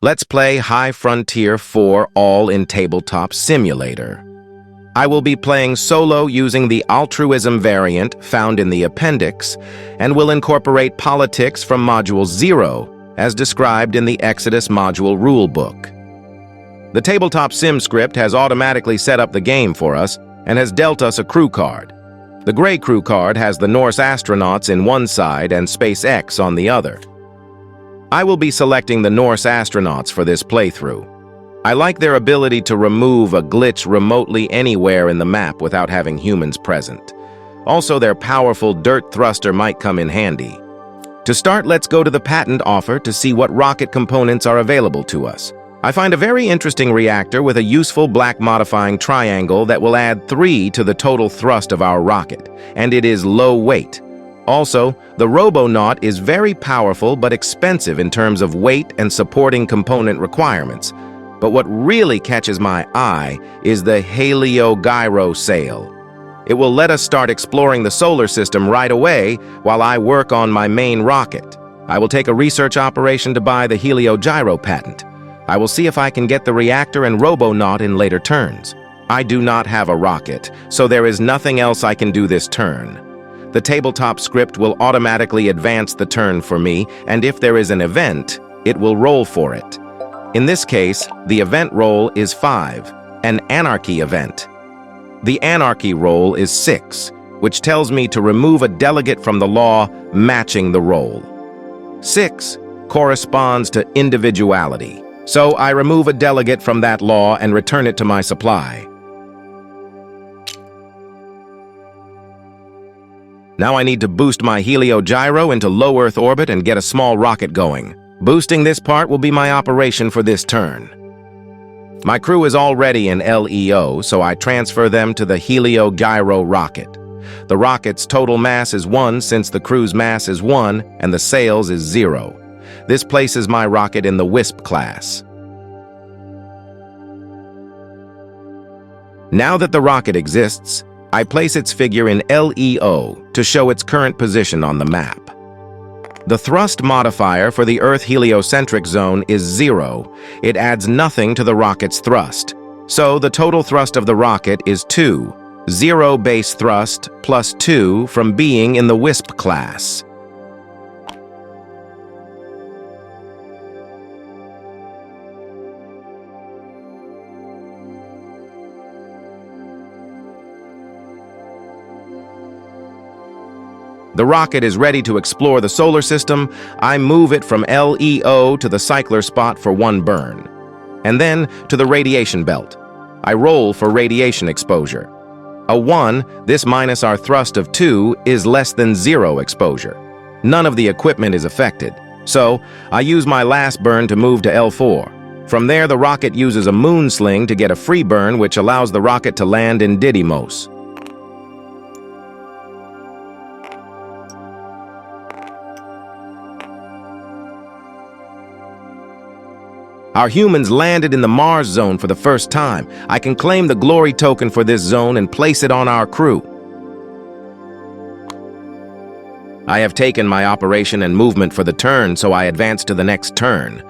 Let's play High Frontier 4 all in Tabletop Simulator. I will be playing solo using the Altruism variant found in the appendix and will incorporate politics from Module 0 as described in the Exodus module rulebook. The Tabletop Sim script has automatically set up the game for us and has dealt us a crew card. The gray crew card has the Norse astronauts in one side and Space X on the other. I will be selecting the Norse astronauts for this playthrough. I like their ability to remove a glitch remotely anywhere in the map without having humans present. Also, their powerful dirt thruster might come in handy. To start, let's go to the patent offer to see what rocket components are available to us. I find a very interesting reactor with a useful black modifying triangle that will add 3 to the total thrust of our rocket, and it is low weight. Also, the Robonaut is very powerful but expensive in terms of weight and supporting component requirements. But what really catches my eye is the Helio-Gyro sail. It will let us start exploring the solar system right away while I work on my main rocket. I will take a research operation to buy the Helio-Gyro patent. I will see if I can get the reactor and Robonaut in later turns. I do not have a rocket, so there is nothing else I can do this turn. The tabletop script will automatically advance the turn for me, and if there is an event, it will roll for it. In this case, the event roll is 5, an anarchy event. The anarchy roll is 6, which tells me to remove a delegate from the law matching the roll. 6 corresponds to individuality, so I remove a delegate from that law and return it to my supply. Now I need to boost my Helio-Gyro into low Earth orbit and get a small rocket going. Boosting this part will be my operation for this turn. My crew is already in LEO, so I transfer them to the Helio-Gyro rocket. The rocket's total mass is 1 since the crew's mass is 1 and the sails is 0. This places my rocket in the Wisp class. Now that the rocket exists, I place its figure in LEO to show its current position on the map. The thrust modifier for the Earth heliocentric zone is 0. It adds nothing to the rocket's thrust. So the total thrust of the rocket is 2. 0 base thrust plus 2 from being in the Wisp class. The rocket is ready to explore the solar system. I move it from LEO to the cycler spot for 1 burn, and then to the radiation belt. I roll for radiation exposure. A 1, this minus our thrust of 2, is less than 0 exposure. None of the equipment is affected, so I use my last burn to move to L4. From there, the rocket uses a moon sling to get a free burn, which allows the rocket to land in Didymos. Our humans landed in the Mars zone for the first time. I can claim the glory token for this zone and place it on our crew. I have taken my operation and movement for the turn, so I advance to the next turn.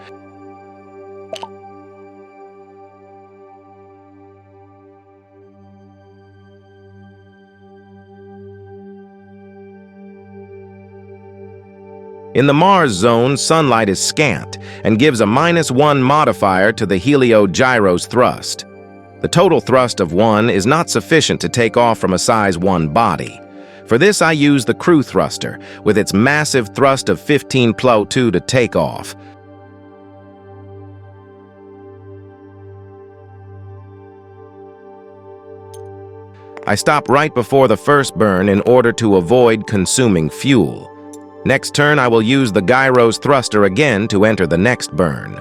In the Mars zone, sunlight is scant and gives a -1 modifier to the Helio-Gyro's thrust. The total thrust of 1 is not sufficient to take off from a size 1 body. For this, I use the crew thruster, with its massive thrust of 15 + 2 to take off. I stop right before the first burn in order to avoid consuming fuel. Next turn, I will use the Gyro's thruster again to enter the next burn.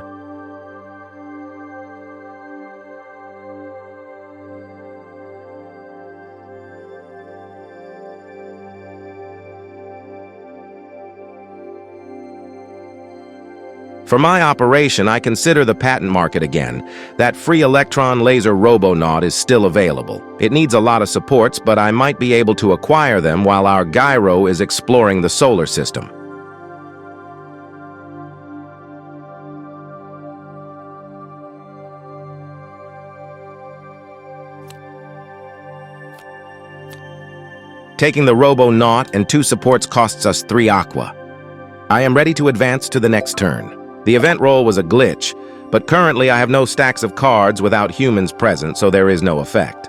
For my operation, I consider the patent market again. That free electron laser Robonaut is still available. It needs a lot of supports, but I might be able to acquire them while our gyro is exploring the solar system. Taking the Robo-Naut and 2 supports costs us 3 aqua. I am ready to advance to the next turn. The event roll was a glitch, but currently I have no stacks of cards without humans present, so there is no effect.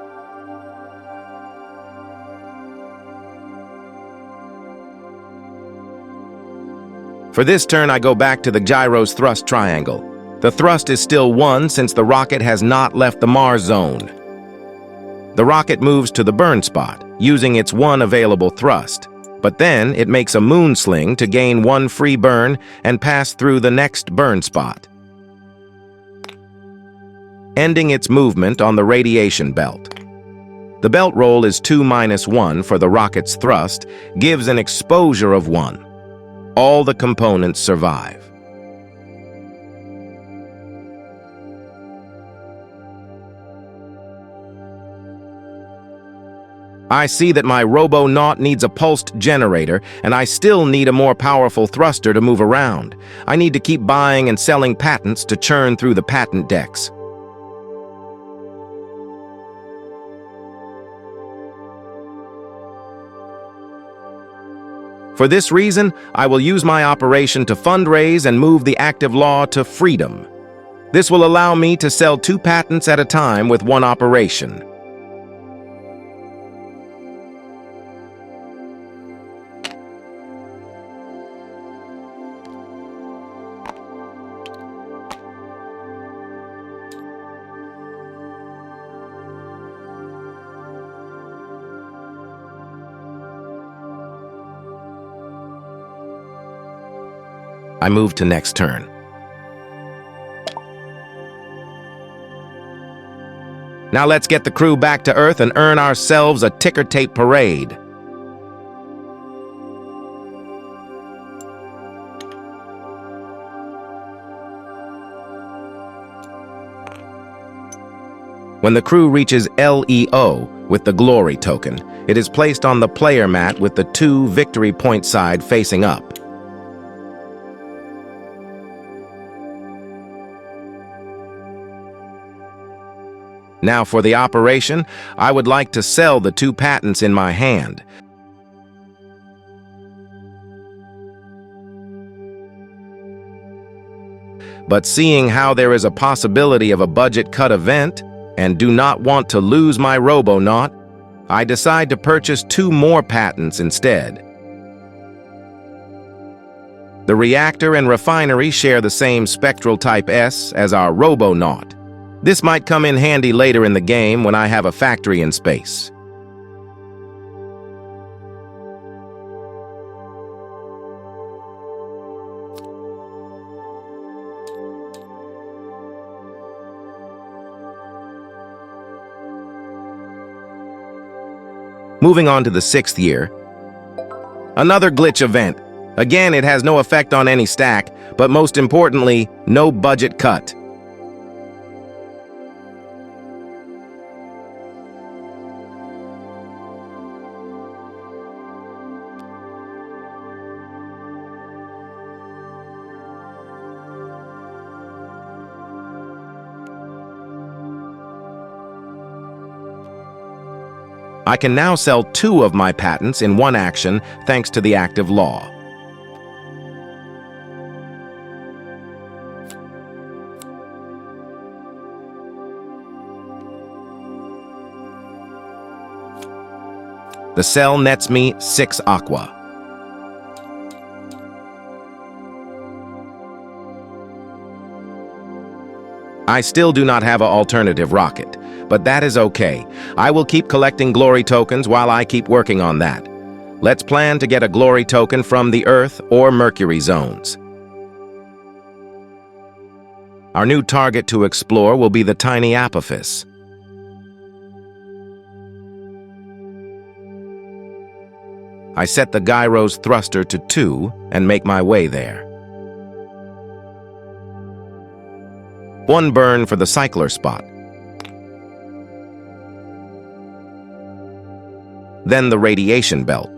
For this turn, I go back to the gyro's thrust triangle. The thrust is still 1 since the rocket has not left the Mars zone. The rocket moves to the burn spot, using its 1 available thrust, but then it makes a moon sling to gain 1 free burn and pass through the next burn spot, ending its movement on the radiation belt. The belt roll is 2-1 for the rocket's thrust, gives an exposure of 1. All the components survive. I see that my Robo-Naut needs a pulsed generator, and I still need a more powerful thruster to move around. I need to keep buying and selling patents to churn through the patent decks. For this reason, I will use my operation to fundraise and move the active law to freedom. This will allow me to sell 2 patents at a time with 1 operation. I move to next turn. Now let's get the crew back to Earth and earn ourselves a ticker tape parade. When the crew reaches LEO with the glory token, it is placed on the player mat with the 2 victory point side facing up. Now for the operation, I would like to sell the 2 patents in my hand. But seeing how there is a possibility of a budget cut event, and do not want to lose my Robo-Naut, I decide to purchase 2 more patents instead. The reactor and refinery share the same spectral type S as our Robo-Naut. This might come in handy later in the game when I have a factory in space. Moving on to the 6th year. Another glitch event. Again, it has no effect on any stack, but most importantly, no budget cut. I can now sell 2 of my patents in 1 action thanks to the active law. The sell nets me 6 aqua. I still do not have an alternative rocket, but that is okay. I will keep collecting glory tokens while I keep working on that. Let's plan to get a glory token from the Earth or Mercury zones. Our new target to explore will be the tiny Apophis. I set the gyro's thruster to 2 and make my way there. 1 burn for the cycler spot. Then the radiation belt.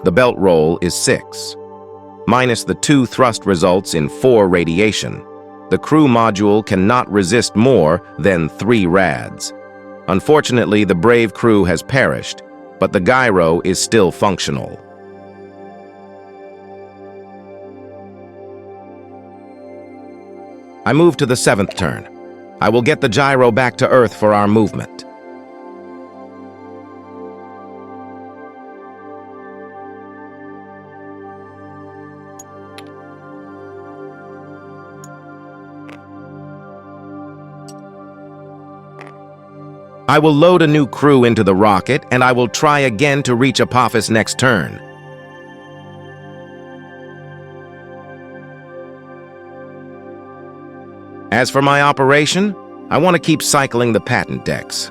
The belt roll is 6. minus the 2 thrust results in 4 radiation. The crew module cannot resist more than 3 rads. Unfortunately, the brave crew has perished, but the gyro is still functional. I move to the 7th turn. I will get the gyro back to Earth for our movement. I will load a new crew into the rocket, and I will try again to reach Apophis next turn. As for my operation, I want to keep cycling the patent decks.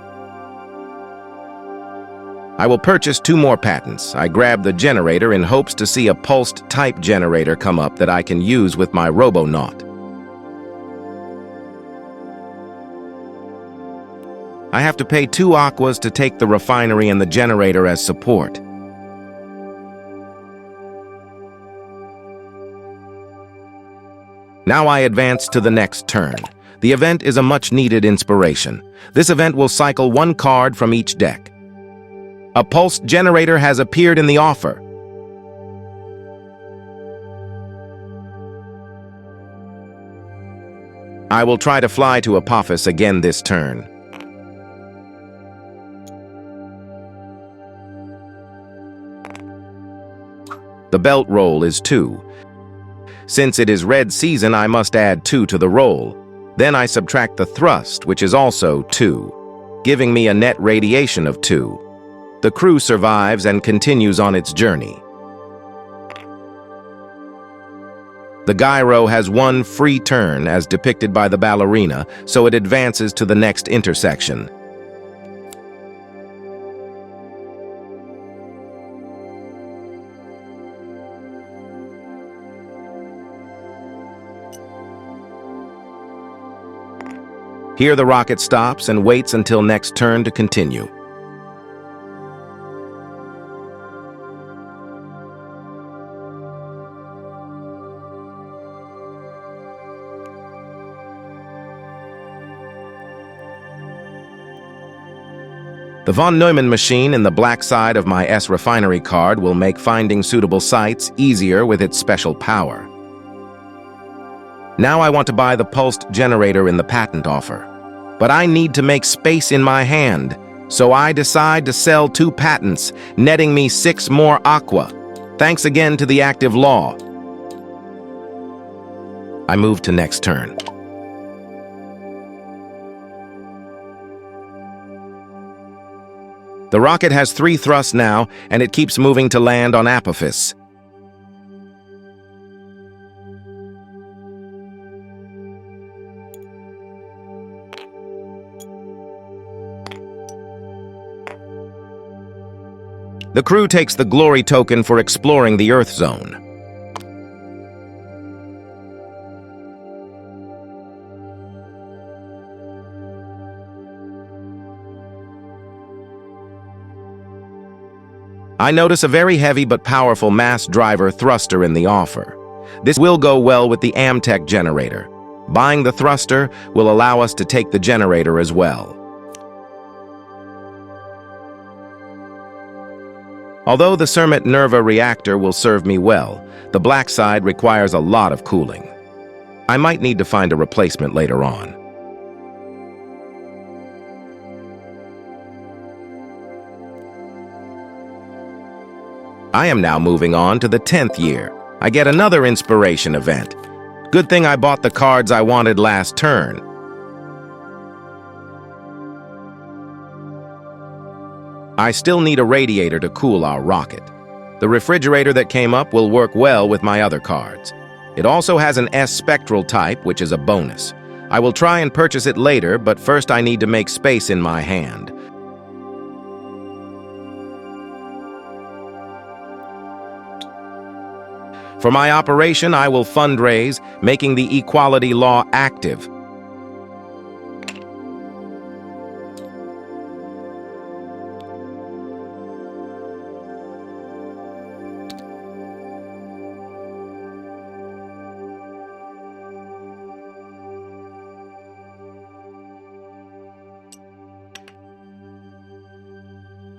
I will purchase 2 more patents. I grab the generator in hopes to see a pulsed type generator come up that I can use with my Robonaut. I have to pay 2 aquas to take the refinery and the generator as support. Now I advance to the next turn. The event is a much-needed inspiration. This event will cycle 1 card from each deck. A pulsed generator has appeared in the offer. I will try to fly to Apophis again this turn. The belt roll is 2. Since it is red season, I must add 2 to the roll. Then I subtract the thrust, which is also 2, giving me a net radiation of 2. The crew survives and continues on its journey. The gyro has 1 free turn, as depicted by the ballerina, so it advances to the next intersection. Here the rocket stops and waits until next turn to continue. The von Neumann machine in the black side of my S refinery card will make finding suitable sites easier with its special power. Now I want to buy the pulsed generator in the patent offer. But I need to make space in my hand, so I decide to sell 2 patents, netting me 6 more aqua. Thanks again to the active law. I move to next turn. The rocket has 3 thrusts now, and it keeps moving to land on Apophis. The crew takes the glory token for exploring the Earth zone. I notice a very heavy but powerful mass driver thruster in the offer. This will go well with the Amtech generator. Buying the thruster will allow us to take the generator as well. Although the Cermet Nerva reactor will serve me well, the black side requires a lot of cooling. I might need to find a replacement later on. I am now moving on to the 10th year. I get another inspiration event. Good thing I bought the cards I wanted last turn. I still need a radiator to cool our rocket. The refrigerator that came up will work well with my other cards. It also has an S spectral type, which is a bonus. I will try and purchase it later, but first I need to make space in my hand. For my operation, I will fundraise, making the equality law active.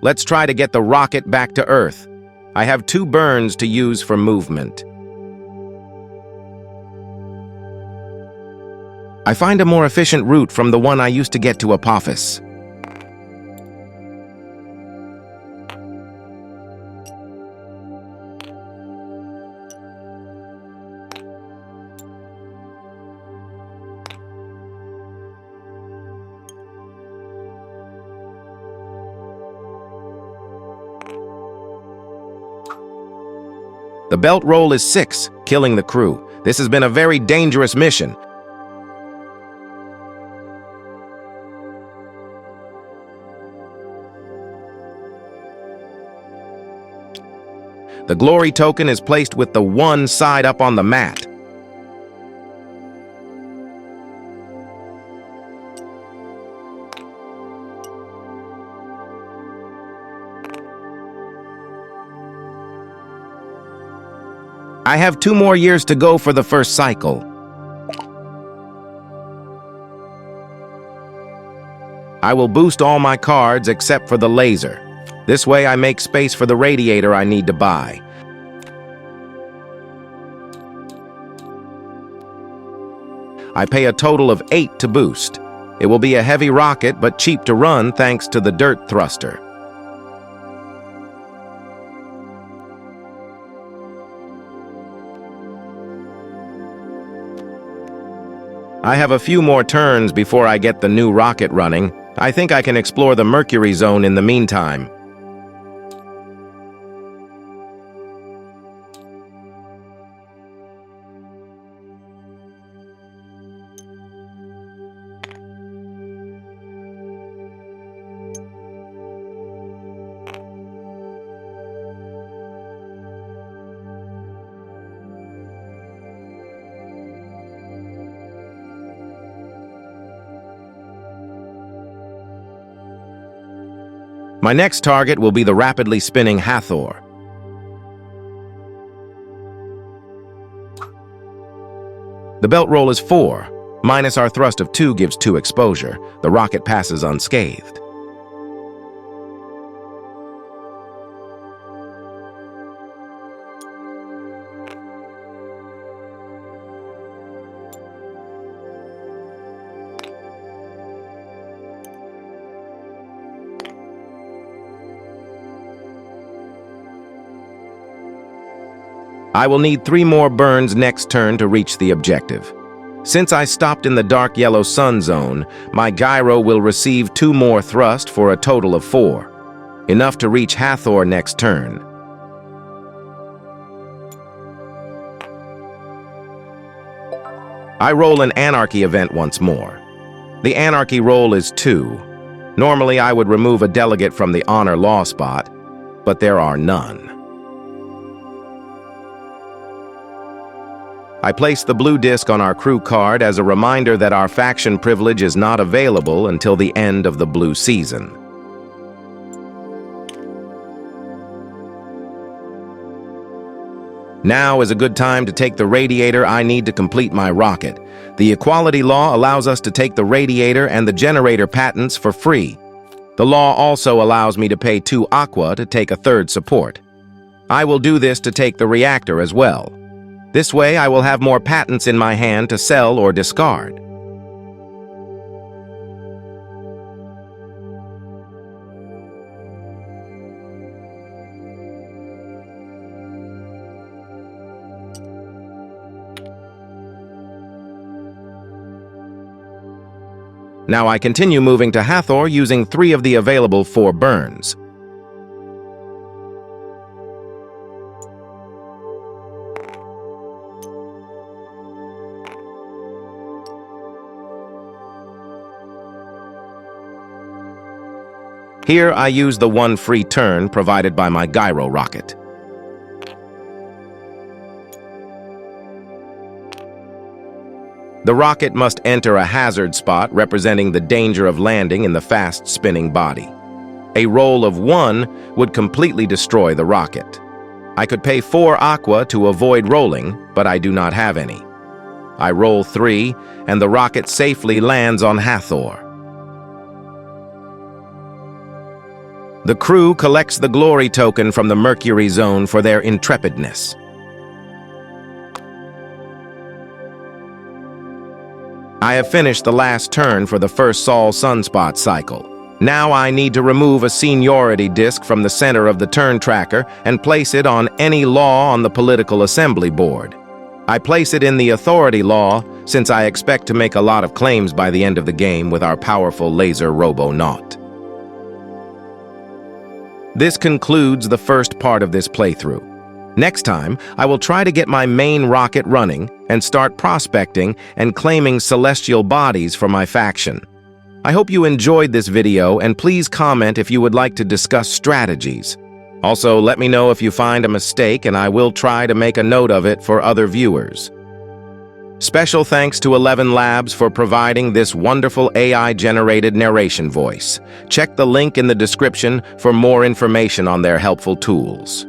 Let's try to get the rocket back to Earth. I have 2 burns to use for movement. I find a more efficient route from the one I used to get to Apophis. The belt roll is 6, killing the crew. This has been a very dangerous mission. The glory token is placed with the 1 side up on the mat. I have 2 more years to go for the first cycle. I will boost all my cards except for the laser. This way I make space for the radiator I need to buy. I pay a total of 8 to boost. It will be a heavy rocket but cheap to run thanks to the dirt thruster. I have a few more turns before I get the new rocket running. I think I can explore the Mercury zone in the meantime. My next target will be the rapidly spinning Hathor. The belt roll is 4. Minus our thrust of 2 gives 2 exposure. The rocket passes unscathed. I will need 3 more burns next turn to reach the objective. Since I stopped in the dark yellow sun zone, my gyro will receive 2 more thrust for a total of 4. Enough to reach Hathor next turn. I roll an Anarchy event once more. The Anarchy roll is 2. Normally I would remove a delegate from the Honor Law spot, but there are none. I place the blue disc on our crew card as a reminder that our faction privilege is not available until the end of the blue season. Now is a good time to take the radiator I need to complete my rocket. The equality law allows us to take the radiator and the generator patents for free. The law also allows me to pay 2 aqua to take a 3rd support. I will do this to take the reactor as well. This way I will have more patents in my hand to sell or discard. Now I continue moving to Hathor using 3 of the available 4 burns. Here I use the 1 free turn provided by my gyro rocket. The rocket must enter a hazard spot representing the danger of landing in the fast-spinning body. A roll of 1 would completely destroy the rocket. I could pay 4 aqua to avoid rolling, but I do not have any. I roll 3, and the rocket safely lands on Hathor. The crew collects the glory token from the Mercury zone for their intrepidness. I have finished the last turn for the first Sol Sunspot cycle. Now I need to remove a seniority disc from the center of the turn tracker and place it on any law on the political assembly board. I place it in the authority law since I expect to make a lot of claims by the end of the game with our powerful laser robonaut. This concludes the first part of this playthrough. Next time, I will try to get my main rocket running and start prospecting and claiming celestial bodies for my faction. I hope you enjoyed this video, and please comment if you would like to discuss strategies. Also, let me know if you find a mistake and I will try to make a note of it for other viewers. Special thanks to 11 Labs for providing this wonderful AI-generated narration voice. Check the link in the description for more information on their helpful tools.